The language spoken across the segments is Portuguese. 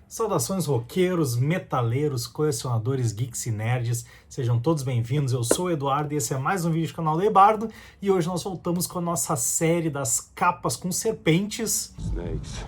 Saudações roqueiros, metaleiros, colecionadores, geeks e nerds, sejam todos bem-vindos, eu sou o Eduardo e esse é mais um vídeo do canal do Ebardo e hoje nós voltamos com a nossa série das capas com serpentes. Snakes.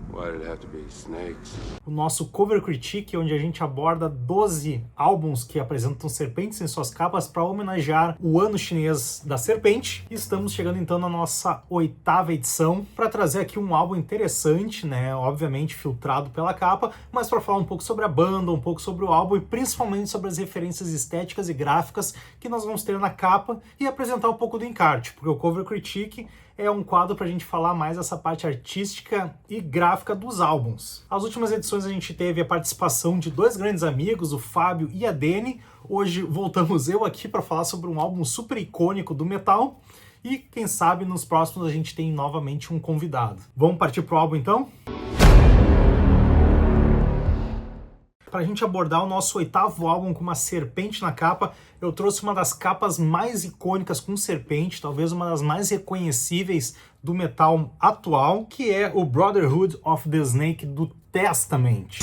Why did it have to be snakes? O nosso Cover Critique, onde a gente aborda 12 álbuns que apresentam serpentes em suas capas para homenagear o ano chinês da serpente. E estamos chegando então na nossa 8ª edição para trazer aqui um álbum interessante, né? Obviamente filtrado pela capa, mas para falar um pouco sobre a banda, um pouco sobre o álbum e principalmente sobre as referências estéticas e gráficas que nós vamos ter na capa e apresentar um pouco do encarte, porque o Cover Critique é um quadro para a gente falar mais dessa parte artística e gráfica dos álbuns. As últimas edições a gente teve a participação de dois grandes amigos, o Fábio e a Dani. Hoje voltamos eu aqui para falar sobre um álbum super icônico do metal e quem sabe nos próximos a gente tem novamente um convidado. Vamos partir pro álbum então? Para a gente abordar o nosso 8º álbum com uma serpente na capa, eu trouxe uma das capas mais icônicas com serpente, talvez uma das mais reconhecíveis do metal atual, que é o Brotherhood of the Snake do Testament.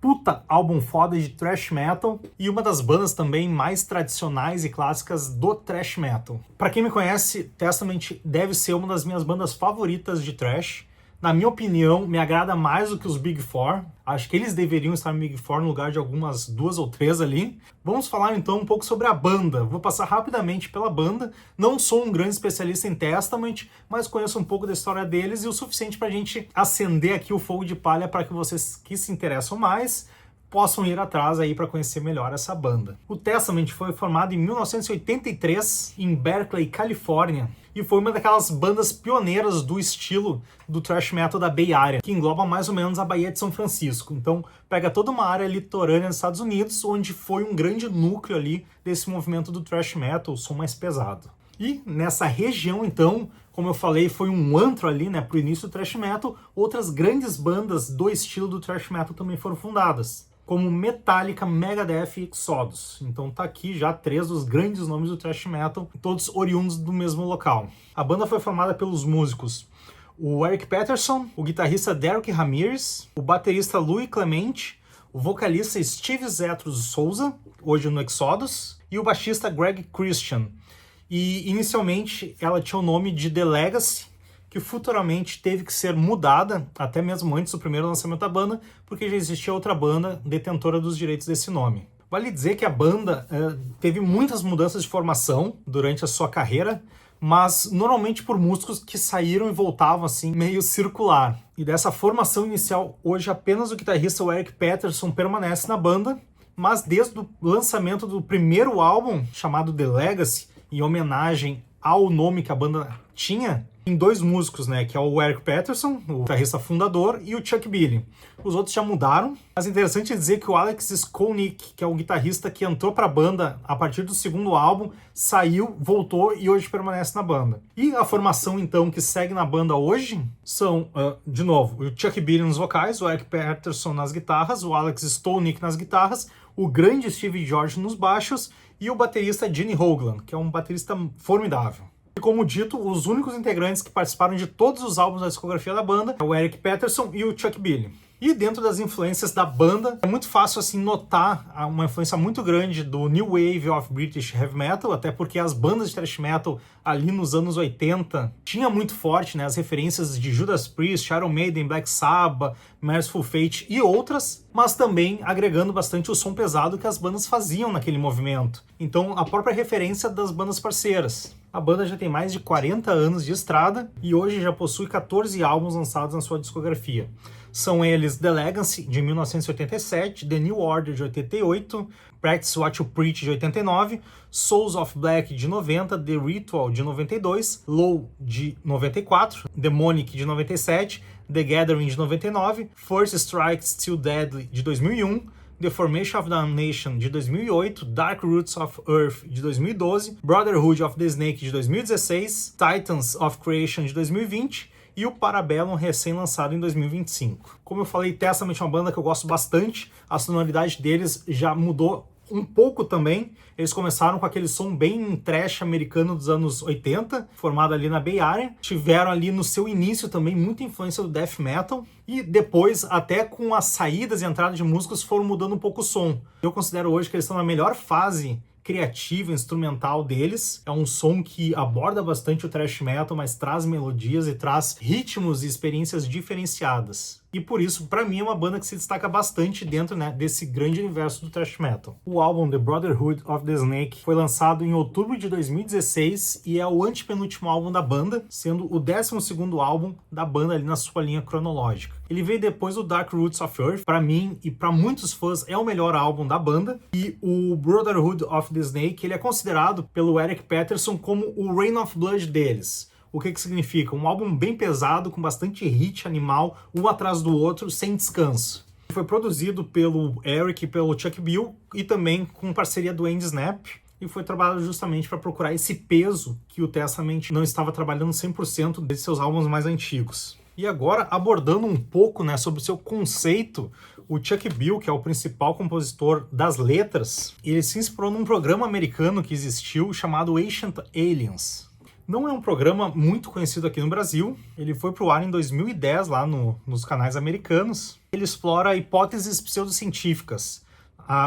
Puta álbum foda de thrash metal e uma das bandas também mais tradicionais e clássicas do thrash metal. Pra quem me conhece, Testament deve ser uma das minhas bandas favoritas de thrash. Na minha opinião, me agrada mais do que os Big Four. Acho que eles deveriam estar no Big Four no lugar de algumas 2 ou 3 ali. Vamos falar então um pouco sobre a banda. Vou passar rapidamente pela banda. Não sou um grande especialista em Testament, mas conheço um pouco da história deles e o suficiente para a gente acender aqui o fogo de palha para que vocês que se interessam mais possam ir atrás aí para conhecer melhor essa banda. O Testament foi formado em 1983 em Berkeley, Califórnia, e foi uma daquelas bandas pioneiras do estilo do thrash metal da Bay Area, que engloba mais ou menos a Baía de São Francisco. Então, pega toda uma área litorânea dos Estados Unidos, onde foi um grande núcleo ali desse movimento do thrash metal, o som mais pesado. E nessa região, então, como eu falei, foi um antro ali, né, pro início do thrash metal, outras grandes bandas do estilo do thrash metal também foram fundadas, como Metallica, Megadeth e Exodus. Então tá aqui já 3 dos grandes nomes do thrash metal, todos oriundos do mesmo local. A banda foi formada pelos músicos o Eric Peterson, o guitarrista Derek Ramirez, o baterista Louis Clement, o vocalista Steve Zetro Souza, hoje no Exodus, e o baixista Greg Christian. E inicialmente ela tinha o nome de The Legacy, que futuramente teve que ser mudada, até mesmo antes do primeiro lançamento da banda, porque já existia outra banda detentora dos direitos desse nome. Vale dizer que a banda teve muitas mudanças de formação durante a sua carreira, mas normalmente por músicos que saíram e voltavam assim, meio circular. E dessa formação inicial, hoje apenas o guitarrista o Eric Peterson permanece na banda, mas desde o lançamento do primeiro álbum, chamado The Legacy, em homenagem ao nome que a banda tinha, tem 2 músicos, né, que é o Eric Peterson, o guitarrista fundador, e o Chuck Billy. Os outros já mudaram, mas é interessante dizer que o Alex Skolnick, que é o guitarrista que entrou para a banda a partir do segundo álbum, saiu, voltou e hoje permanece na banda. E a formação, então, que segue na banda hoje são, de novo, o Chuck Billy nos vocais, o Eric Peterson nas guitarras, o Alex Skolnick nas guitarras, o grande Steve George nos baixos e o baterista Gene Hoglan, que é um baterista formidável. E como dito, os únicos integrantes que participaram de todos os álbuns da discografia da banda é o Eric Peterson e o Chuck Billy. E dentro das influências da banda, é muito fácil assim notar uma influência muito grande do New Wave of British Heavy Metal, até porque as bandas de thrash metal ali nos anos 80 tinha muito forte, né, as referências de Judas Priest, Iron Maiden, Black Sabbath, Merciful Fate e outras, mas também agregando bastante o som pesado que as bandas faziam naquele movimento. Então a própria referência das bandas parceiras. A banda já tem mais de 40 anos de estrada e hoje já possui 14 álbuns lançados na sua discografia. São eles The Legacy, de 1987, The New Order, de 88, Practice What You Preach, de 89, Souls of Black, de 90, The Ritual, de 92, Low, de 94, Demonic, de 97, The Gathering, de 99, First Strike Still Deadly, de 2001, The Formation of the Nation, de 2008, Dark Roots of Earth, de 2012, Brotherhood of the Snake, de 2016, Titans of Creation, de 2020, e o Parabellum, recém-lançado em 2025. Como eu falei, Testament é uma banda que eu gosto bastante, a sonoridade deles já mudou um pouco também. Eles começaram com aquele som bem trash americano dos anos 80, formado ali na Bay Area. Tiveram ali no seu início também muita influência do death metal. E depois, até com as saídas e entradas de músicos, foram mudando um pouco o som. Eu considero hoje que eles estão na melhor fase criativa, instrumental deles. É um som que aborda bastante o thrash metal, mas traz melodias e traz ritmos e experiências diferenciadas. E por isso, pra mim, é uma banda que se destaca bastante dentro, né, desse grande universo do thrash metal. O álbum The Brotherhood of the Snake foi lançado em outubro de 2016 e é o antepenúltimo álbum da banda, sendo o 12º álbum da banda ali na sua linha cronológica. Ele veio depois do Dark Roots of Earth. Pra mim e pra muitos fãs é o melhor álbum da banda. E o Brotherhood of the Snake, ele é considerado pelo Eric Peterson como o Reign of Blood deles. O que significa? Um álbum bem pesado, com bastante hit animal, um atrás do outro, sem descanso. Foi produzido pelo Eric e pelo Chuck Bill, e também com parceria do Andy Snap, e foi trabalhado justamente para procurar esse peso que o Testament não estava trabalhando 100% desses seus álbuns mais antigos. E agora, abordando um pouco, né, sobre o seu conceito, o Chuck Bill, que é o principal compositor das letras, ele se inspirou num programa americano que existiu chamado Ancient Aliens. Não é um programa muito conhecido aqui no Brasil. Ele foi pro ar em 2010 lá nos canais americanos. Ele explora hipóteses pseudocientíficas,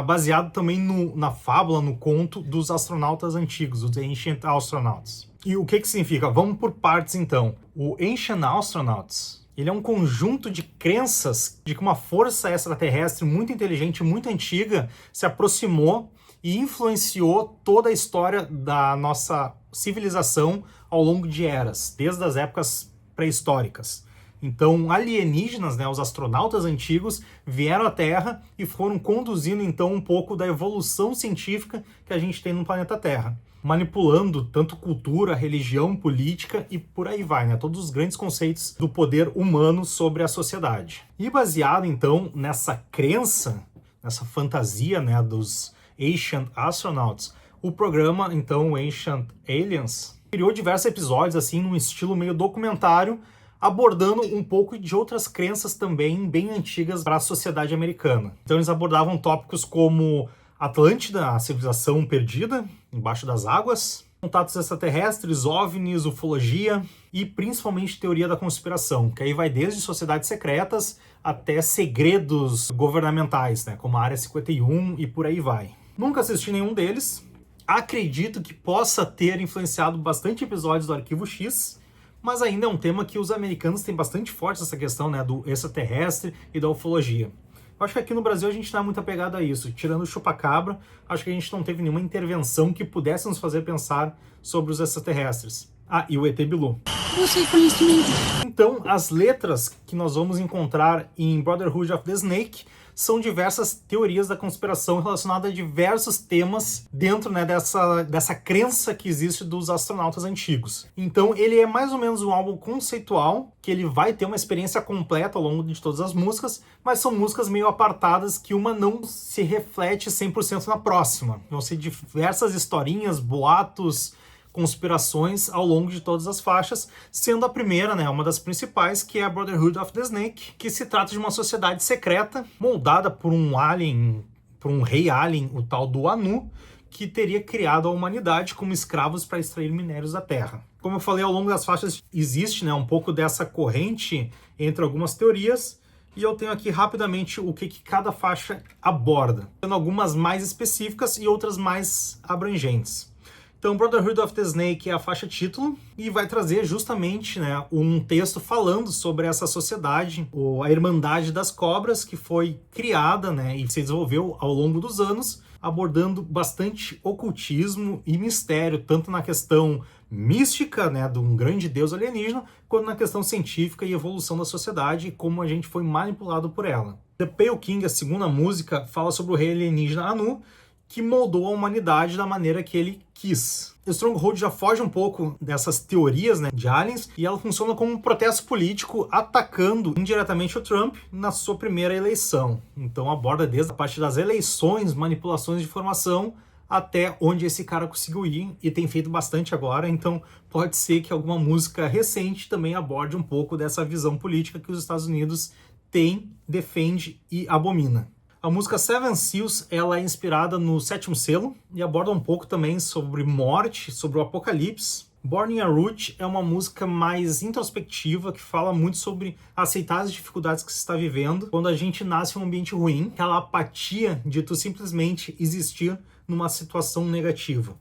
baseado também na fábula, no conto dos astronautas antigos, os Ancient Astronauts. E o que significa? Vamos por partes então. O Ancient Astronauts, ele é um conjunto de crenças de que uma força extraterrestre muito inteligente, muito antiga, se aproximou e influenciou toda a história da nossa civilização ao longo de eras, desde as épocas pré-históricas. Então, alienígenas, né, os astronautas antigos, vieram à Terra e foram conduzindo, então, um pouco da evolução científica que a gente tem no planeta Terra, manipulando tanto cultura, religião, política e por aí vai, né, todos os grandes conceitos do poder humano sobre a sociedade. E baseado, então, nessa crença, nessa fantasia, né, dos Ancient Astronauts, o programa, então, Ancient Aliens, criou diversos episódios, assim, num estilo meio documentário, abordando um pouco de outras crenças também bem antigas para a sociedade americana. Então eles abordavam tópicos como Atlântida, a civilização perdida embaixo das águas, contatos extraterrestres, OVNIs, ufologia e principalmente teoria da conspiração, que aí vai desde sociedades secretas até segredos governamentais, né, como a Área 51 e por aí vai. Nunca assisti nenhum deles. Acredito que possa ter influenciado bastante episódios do Arquivo X, mas ainda é um tema que os americanos têm bastante forte, essa questão, né, do extraterrestre e da ufologia. Eu acho que aqui no Brasil a gente não é muito apegado a isso. Tirando o Chupacabra, acho que a gente não teve nenhuma intervenção que pudesse nos fazer pensar sobre os extraterrestres. Ah, e o ET Bilu. Você conhece mesmo? Então, as letras que nós vamos encontrar em Brotherhood of the Snake são diversas teorias da conspiração relacionadas a diversos temas dentro, né, dessa crença que existe dos astronautas antigos. Então ele é mais ou menos um álbum conceitual, que ele vai ter uma experiência completa ao longo de todas as músicas, mas são músicas meio apartadas que uma não se reflete 100% na próxima. Vão ser diversas historinhas, boatos, conspirações ao longo de todas as faixas, sendo a primeira, né, uma das principais, que é a Brotherhood of the Snake, que se trata de uma sociedade secreta moldada por um alien, por um rei alien, o tal do Anu, que teria criado a humanidade como escravos para extrair minérios da Terra. Como eu falei, ao longo das faixas existe, né, um pouco dessa corrente entre algumas teorias, e eu tenho aqui rapidamente o que cada faixa aborda, tendo algumas mais específicas e outras mais abrangentes. Então, Brotherhood of the Snake é a faixa título e vai trazer justamente, né, um texto falando sobre essa sociedade, ou a Irmandade das Cobras, que foi criada, né, e se desenvolveu ao longo dos anos, abordando bastante ocultismo e mistério, tanto na questão mística, né, de um grande deus alienígena, quanto na questão científica e evolução da sociedade e como a gente foi manipulado por ela. The Pale King, a segunda música, fala sobre o rei alienígena Anu, que moldou a humanidade da maneira que ele quis. Stronghold já foge um pouco dessas teorias, né, de aliens, e ela funciona como um protesto político atacando indiretamente o Trump na sua primeira eleição. Então aborda desde a parte das eleições, manipulações de informação, até onde esse cara conseguiu ir, e tem feito bastante agora, então pode ser que alguma música recente também aborde um pouco dessa visão política que os Estados Unidos tem, defende e abomina. A música Seven Seals, ela é inspirada no Sétimo Selo e aborda um pouco também sobre morte, sobre o apocalipse. Born in a Root é uma música mais introspectiva, que fala muito sobre aceitar as dificuldades que se está vivendo quando a gente nasce em um ambiente ruim, aquela apatia de tu simplesmente existir numa situação negativa.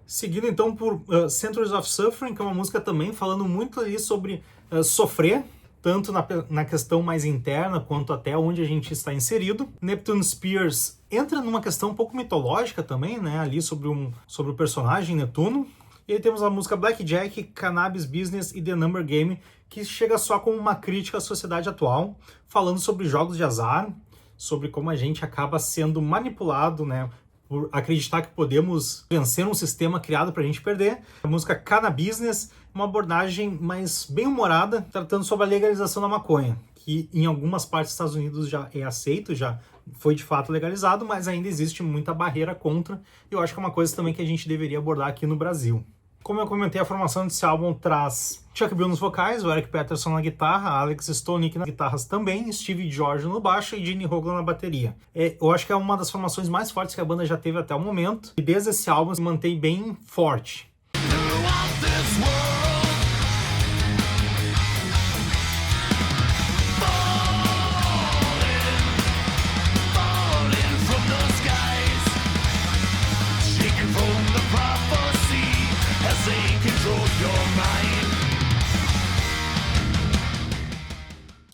Seguido então por Centuries of Suffering, que é uma música também falando muito ali sobre sofrer, tanto na questão mais interna, quanto até onde a gente está inserido. Neptune Spears entra numa questão um pouco mitológica também, né, ali sobre o personagem Netuno. E aí temos a música Blackjack, Cannabis Business e The Number Game, que chega só com uma crítica à sociedade atual, falando sobre jogos de azar, sobre como a gente acaba sendo manipulado, né, por acreditar que podemos vencer um sistema criado para a gente perder. A música Cannabis, uma abordagem mais bem-humorada, tratando sobre a legalização da maconha, que em algumas partes dos Estados Unidos já é aceito, já foi de fato legalizado, mas ainda existe muita barreira contra, e eu acho que é uma coisa também que a gente deveria abordar aqui no Brasil. Como eu comentei, a formação desse álbum traz Chuck Bill nos vocais, o Eric Peterson na guitarra, Alex Stonick nas guitarras também, Steve George no baixo e Gene Hoglan na bateria. Eu acho que é uma das formações mais fortes que a banda já teve até o momento, e desde esse álbum se mantém bem forte.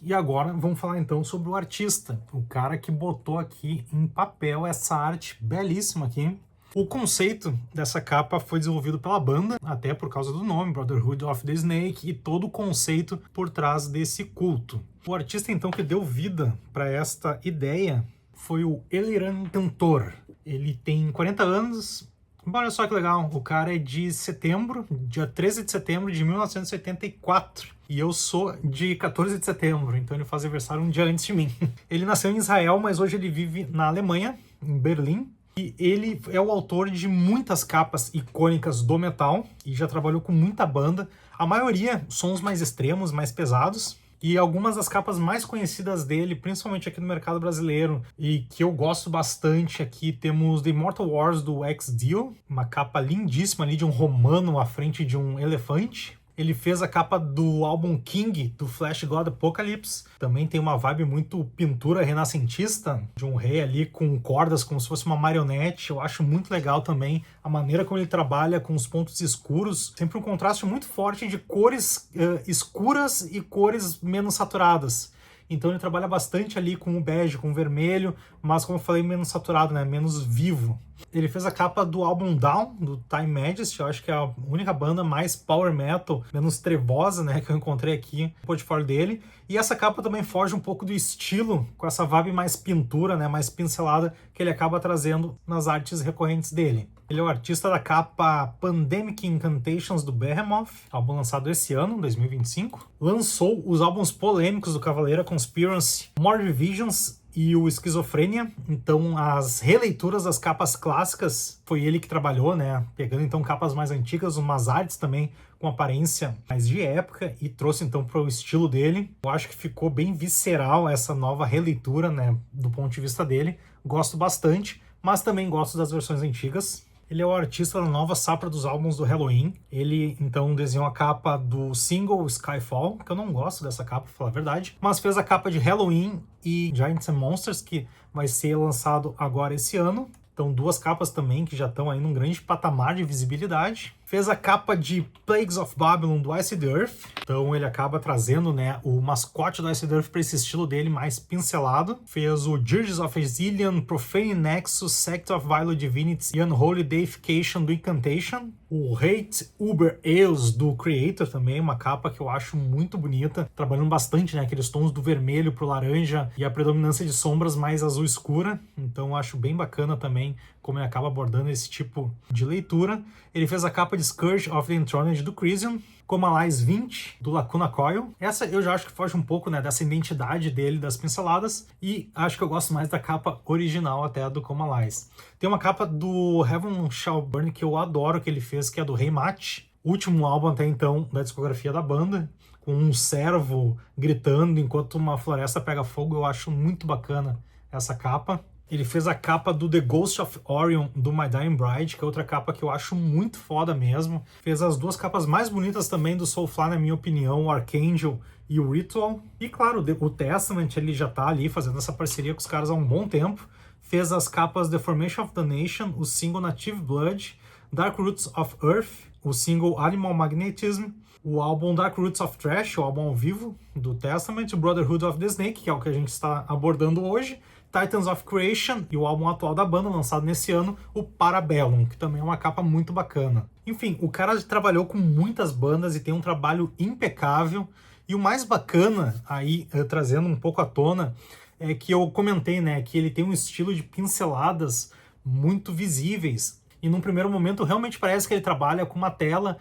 E agora vamos falar então sobre o artista, o cara que botou aqui em papel essa arte belíssima aqui. O conceito dessa capa foi desenvolvido pela banda, até por causa do nome, Brotherhood of the Snake, e todo o conceito por trás desse culto. O artista então que deu vida para esta ideia foi o Eliran Kantor. Ele tem 40 anos. Olha só que legal, o cara é de setembro, dia 13 de setembro de 1984. E eu sou de 14 de setembro, então ele faz aniversário um dia antes de mim. Ele nasceu em Israel, mas hoje ele vive na Alemanha, em Berlim. E ele é o autor de muitas capas icônicas do metal e já trabalhou com muita banda. A maioria sons mais extremos, mais pesados. E algumas das capas mais conhecidas dele, principalmente aqui no mercado brasileiro, e que eu gosto bastante aqui, temos The Immortal Wars do X-Deal, uma capa lindíssima ali de um romano à frente de um elefante. Ele fez a capa do álbum King, do Flash God Apocalypse. Também tem uma vibe muito pintura renascentista, de um rei ali com cordas, como se fosse uma marionete. Eu acho muito legal também a maneira como ele trabalha com os pontos escuros. Sempre um contraste muito forte de cores escuras e cores menos saturadas. Então ele trabalha bastante ali com o bege, com o vermelho, mas como eu falei, menos saturado, né? Menos vivo. Ele fez a capa do álbum Down, do Time Majesty, eu acho que é a única banda mais power metal, menos trevosa, né, que eu encontrei aqui no portfólio dele. E essa capa também foge um pouco do estilo, com essa vibe mais pintura, né, mais pincelada, que ele acaba trazendo nas artes recorrentes dele. Ele é o artista da capa Pandemic Incantations do Behemoth, álbum lançado esse ano, 2025. Lançou os álbuns polêmicos do Cavaleira Conspiracy, More Visions e o Esquizofrênia. Então as releituras das capas clássicas foi ele que trabalhou, né? Pegando então capas mais antigas, umas artes também com aparência mais de época e trouxe então para o estilo dele. Eu acho que ficou bem visceral essa nova releitura, né? Do ponto de vista dele. Gosto bastante, mas também gosto das versões antigas. Ele é o artista da nova safra dos álbuns do Halloween. Ele, então, desenhou a capa do single Skyfall, que eu não gosto dessa capa, pra falar a verdade, mas fez a capa de Halloween e Giants and Monsters, que vai ser lançado agora esse ano. Então, duas capas também que já estão aí num grande patamar de visibilidade. Fez a capa de Plagues of Babylon do Acid Earth. Então ele acaba trazendo, né, o mascote do Acid Earth para esse estilo dele mais pincelado. Fez o Dirges of Exilium, Profane Nexus, Sect of Vile Divinities e Unholy Deification do Incantation. O Hate Uber Eos do Creator também, uma capa que eu acho muito bonita. Trabalhando bastante, né, aqueles tons do vermelho pro laranja e a predominância de sombras mais azul escura. Então eu acho bem bacana também como ele acaba abordando esse tipo de leitura. Ele fez a capa capa de Scourge of the Enthroned do Crisium, Comalies 20 do Lacuna Coil. Essa eu já acho que foge um pouco, né, dessa identidade dele, das pinceladas, e acho que eu gosto mais da capa original até do Comalies. Tem uma capa do Heaven Shall Burn que eu adoro, que ele fez, que é do Rei Mate, último álbum até então da discografia da banda, com um servo gritando enquanto uma floresta pega fogo. Eu acho muito bacana essa capa. Ele fez a capa do The Ghost of Orion, do My Dying Bride, que é outra capa que eu acho muito foda mesmo. Fez as duas capas mais bonitas também do Soulfly, na minha opinião, o Archangel e o Ritual. E claro, o Testament, ele já tá ali fazendo essa parceria com os caras há um bom tempo. Fez as capas The Formation of the Nation, o single Native Blood, Dark Roots of Earth, o single Animal Magnetism, o álbum Dark Roots of Trash, o álbum ao vivo do Testament, o Brotherhood of the Snake, que é o que a gente está abordando hoje, Titans of Creation e o álbum atual da banda, lançado nesse ano, o Parabellum, que também é uma capa muito bacana. Enfim, o cara trabalhou com muitas bandas e tem um trabalho impecável. E o mais bacana, aí trazendo um pouco à tona, é que eu comentei, né, que ele tem um estilo de pinceladas muito visíveis. E num primeiro momento realmente parece que ele trabalha com uma tela,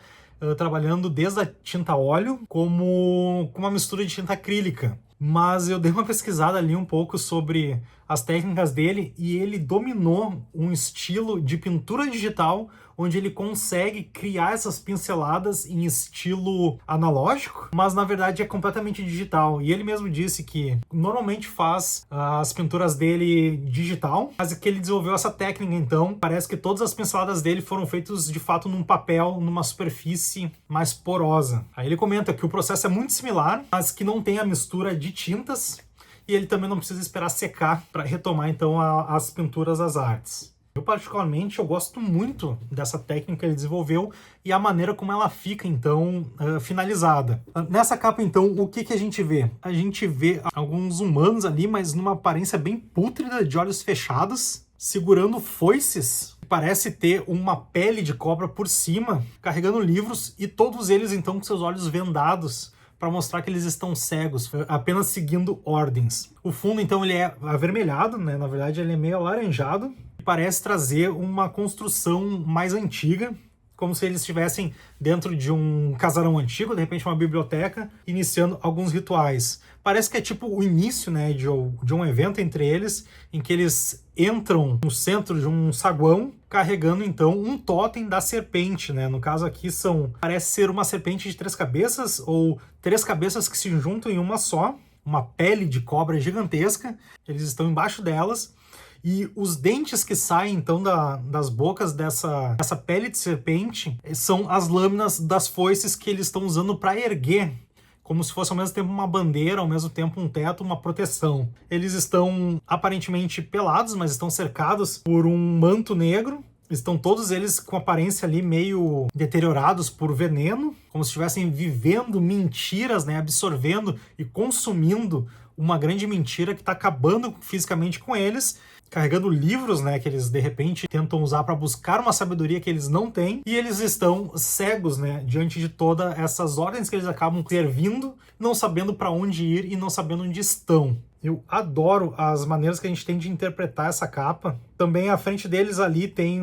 trabalhando desde a tinta óleo como com uma mistura de tinta acrílica. Mas eu dei uma pesquisada ali um pouco sobre as técnicas dele e ele dominou um estilo de pintura digital onde ele consegue criar essas pinceladas em estilo analógico, mas na verdade é completamente digital. E ele mesmo disse que normalmente faz as pinturas dele digital, mas que ele desenvolveu essa técnica, então parece que todas as pinceladas dele foram feitas de fato num papel, numa superfície mais porosa. Aí ele comenta que o processo é muito similar, mas que não tem a mistura de tintas, e ele também não precisa esperar secar para retomar então as pinturas, as artes. Eu particularmente eu gosto muito dessa técnica que ele desenvolveu e a maneira como ela fica então finalizada. Nessa capa então, o que a gente vê? A gente vê alguns humanos ali, mas numa aparência bem pútrida, de olhos fechados, segurando foices. Parece ter uma pele de cobra por cima, carregando livros, e todos eles então com seus olhos vendados, para mostrar que eles estão cegos, apenas seguindo ordens. O fundo, então, ele é avermelhado, né? Na verdade, ele é meio alaranjado. Parece trazer uma construção mais antiga, como se eles estivessem dentro de um casarão antigo, de repente uma biblioteca, iniciando alguns rituais. Parece que é tipo o início, né, de um evento entre eles, em que eles entram no centro de um saguão, carregando então um totem da serpente, né? No caso aqui parece ser uma serpente de 3 cabeças, ou 3 cabeças que se juntam em uma só, uma pele de cobra gigantesca, eles estão embaixo delas. E os dentes que saem, então, das bocas dessa pele de serpente são as lâminas das foices que eles estão usando para erguer, como se fosse ao mesmo tempo uma bandeira, ao mesmo tempo um teto, uma proteção. Eles estão aparentemente pelados, mas estão cercados por um manto negro. Estão todos eles com aparência ali meio deteriorados por veneno, como se estivessem vivendo mentiras, né, absorvendo e consumindo uma grande mentira que está acabando fisicamente com eles, carregando livros, né, que eles de repente tentam usar para buscar uma sabedoria que eles não têm, e eles estão cegos, né, diante de todas essas ordens que eles acabam servindo, não sabendo para onde ir e não sabendo onde estão. Eu adoro as maneiras que a gente tem de interpretar essa capa. Também à frente deles ali tem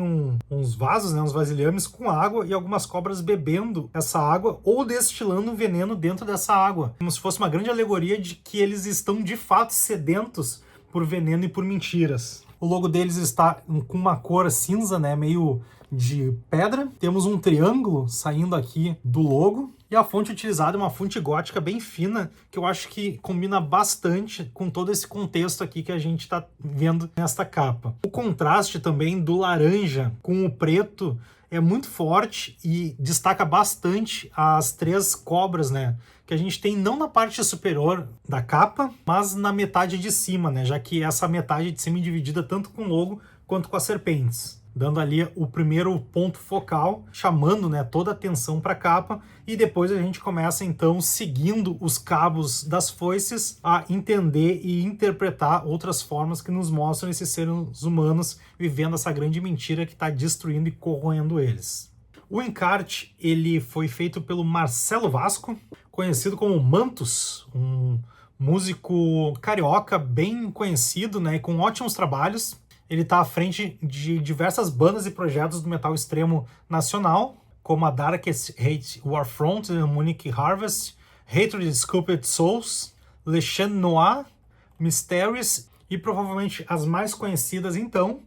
uns vasos, né, uns vasilhames com água e algumas cobras bebendo essa água ou destilando veneno dentro dessa água. Como se fosse uma grande alegoria de que eles estão de fato sedentos por veneno e por mentiras. O logo deles está com uma cor cinza, né, meio de pedra. Temos um triângulo saindo aqui do logo. E a fonte utilizada é uma fonte gótica bem fina, que eu acho que combina bastante com todo esse contexto aqui que a gente está vendo nesta capa. O contraste também do laranja com o preto é muito forte e destaca bastante as 3 cobras, né, que a gente tem não na parte superior da capa, mas na metade de cima, né, já que essa metade de cima é dividida tanto com o logo quanto com as serpentes, dando ali o primeiro ponto focal, chamando, né, toda a atenção para a capa, e depois a gente começa então, seguindo os cabos das foices, a entender e interpretar outras formas que nos mostram esses seres humanos vivendo essa grande mentira que está destruindo e corroendo eles. O encarte ele foi feito pelo Marcelo Vasco, conhecido como Mantos, um músico carioca bem conhecido, né, com ótimos trabalhos. Ele está à frente de diversas bandas e projetos do metal extremo nacional. como a Darkest Hate Warfront, Munic Harvest, Hatred Sculpted Souls, Le Chant Noir, Mysteries e provavelmente as mais conhecidas então,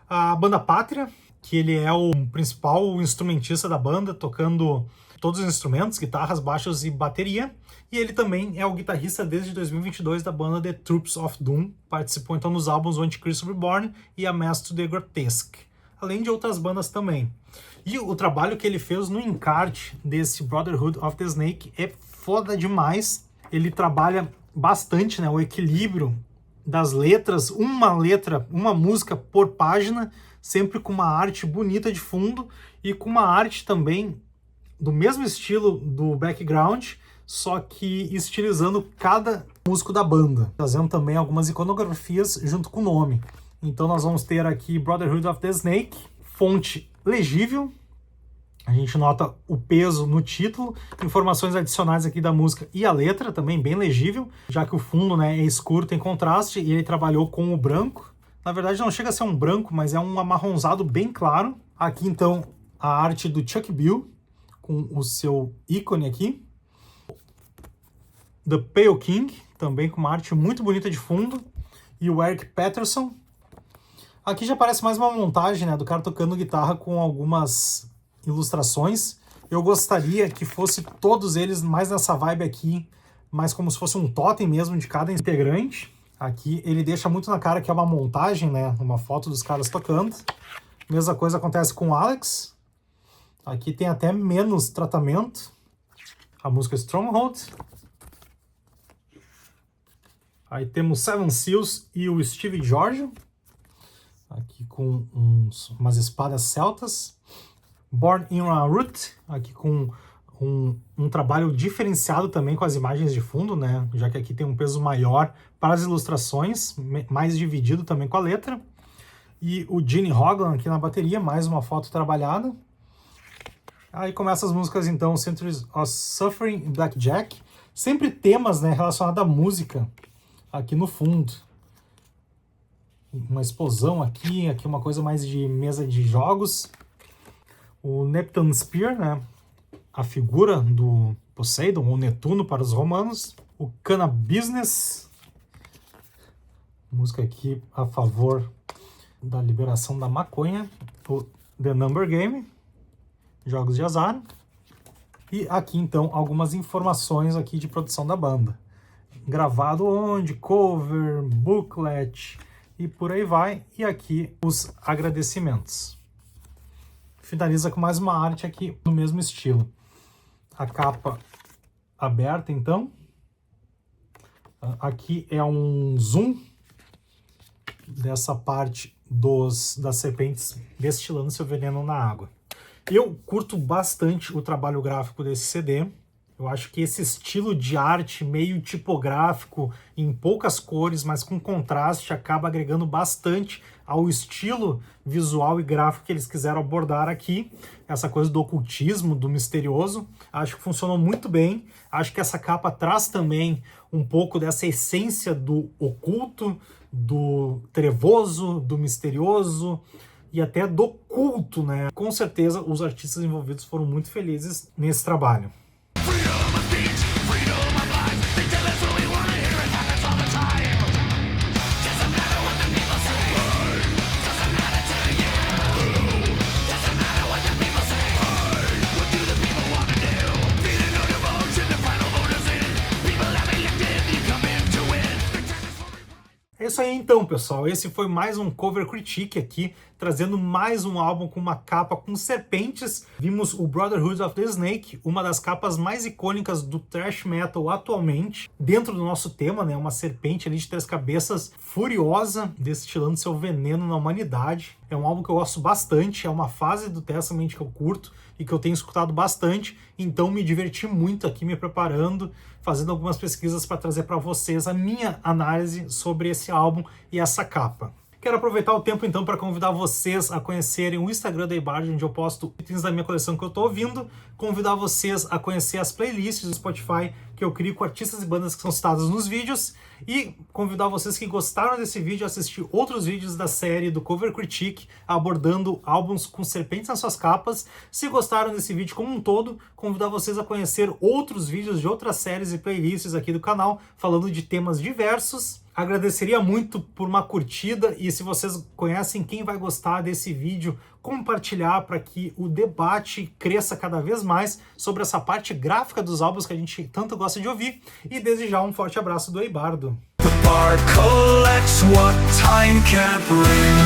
a banda Pátria, que ele é o principal instrumentista da banda, tocando todos os instrumentos, guitarras, baixos e bateria. E ele também é o guitarrista desde 2022 da banda The Troops of Doom. Participou então nos álbuns O Antichrist Reborn e A Mass to the Grotesque, além de outras bandas também. E o trabalho que ele fez no encarte desse Brotherhood of the Snake é foda demais. Ele trabalha bastante, né, o equilíbrio das letras, uma música por página, sempre com uma arte bonita de fundo e com uma arte também do mesmo estilo do background, só que estilizando cada músico da banda, trazendo também algumas iconografias junto com o nome. Então nós vamos ter aqui Brotherhood of the Snake, fonte legível, a gente nota o peso no título, informações adicionais aqui da música e a letra, também bem legível, já que o fundo, né, é escuro, tem contraste, e ele trabalhou com o branco. Na verdade não chega a ser um branco, mas é um amarronzado bem claro. Aqui então a arte do Chuck Bill, com o seu ícone aqui. The Pale King, também com uma arte muito bonita de fundo. E o Eric Peterson. Aqui já parece mais uma montagem, né, do cara tocando guitarra com algumas ilustrações. Eu gostaria que fosse todos eles mais nessa vibe aqui, mais como se fosse um totem mesmo de cada integrante. Aqui ele deixa muito na cara que é uma montagem, né, uma foto dos caras tocando. Mesma coisa acontece com o Alex. Aqui tem até menos tratamento. A música Stronghold. Aí temos Seven Seals e o Steve Giorgio. Aqui com umas espadas celtas. Born in a Root. Aqui com um trabalho diferenciado também com as imagens de fundo, né? Já que aqui tem um peso maior para as ilustrações, mais dividido também com a letra. E o Gene Hoglan aqui na bateria, mais uma foto trabalhada. Aí começa as músicas então, Centuries of Suffering e Blackjack. Sempre temas, né, relacionados à música aqui no fundo. Uma explosão aqui uma coisa mais de mesa de jogos. O Neptune Spear, né, a figura do Poseidon, ou Netuno para os romanos. O Cana Business, música aqui a favor da liberação da maconha. O The Number Game, jogos de azar. E aqui então algumas informações aqui de produção da banda. Gravado onde, cover, booklet e por aí vai. E aqui os agradecimentos. Finaliza com mais uma arte aqui no mesmo estilo. A capa aberta então. Aqui é um zoom dessa parte das serpentes destilando seu veneno na água. Eu curto bastante o trabalho gráfico desse CD. Eu acho que esse estilo de arte meio tipográfico, em poucas cores, mas com contraste, acaba agregando bastante ao estilo visual e gráfico que eles quiseram abordar aqui. Essa coisa do ocultismo, do misterioso. Acho que funcionou muito bem. Acho que essa capa traz também um pouco dessa essência do oculto, do trevoso, do misterioso e até do culto, né? Com certeza os artistas envolvidos foram muito felizes nesse trabalho. É isso aí então, pessoal. Esse foi mais um Cover Critique aqui, trazendo mais um álbum com uma capa com serpentes. Vimos o Brotherhood of the Snake, uma das capas mais icônicas do thrash metal atualmente, dentro do nosso tema, né? Uma serpente ali de 3 cabeças, furiosa, destilando seu veneno na humanidade. É um álbum que eu gosto bastante, é uma fase do Testament que eu curto e que eu tenho escutado bastante, então me diverti muito aqui me preparando, fazendo algumas pesquisas para trazer para vocês a minha análise sobre esse álbum e essa capa. Quero aproveitar o tempo então para convidar vocês a conhecerem o Instagram da Eibard, onde eu posto itens da minha coleção que eu tô ouvindo, convidar vocês a conhecer as playlists do Spotify que eu crio com artistas e bandas que são citados nos vídeos, e convidar vocês que gostaram desse vídeo a assistir outros vídeos da série do Cover Critique, abordando álbuns com serpentes nas suas capas. Se gostaram desse vídeo como um todo, convidar vocês a conhecer outros vídeos de outras séries e playlists aqui do canal, falando de temas diversos. Agradeceria muito por uma curtida, e se vocês conhecem quem vai gostar desse vídeo, compartilhar para que o debate cresça cada vez mais sobre essa parte gráfica dos álbuns que a gente tanto gosta de ouvir, e desejar um forte abraço do Eibardo. The bar collects what time can't bring.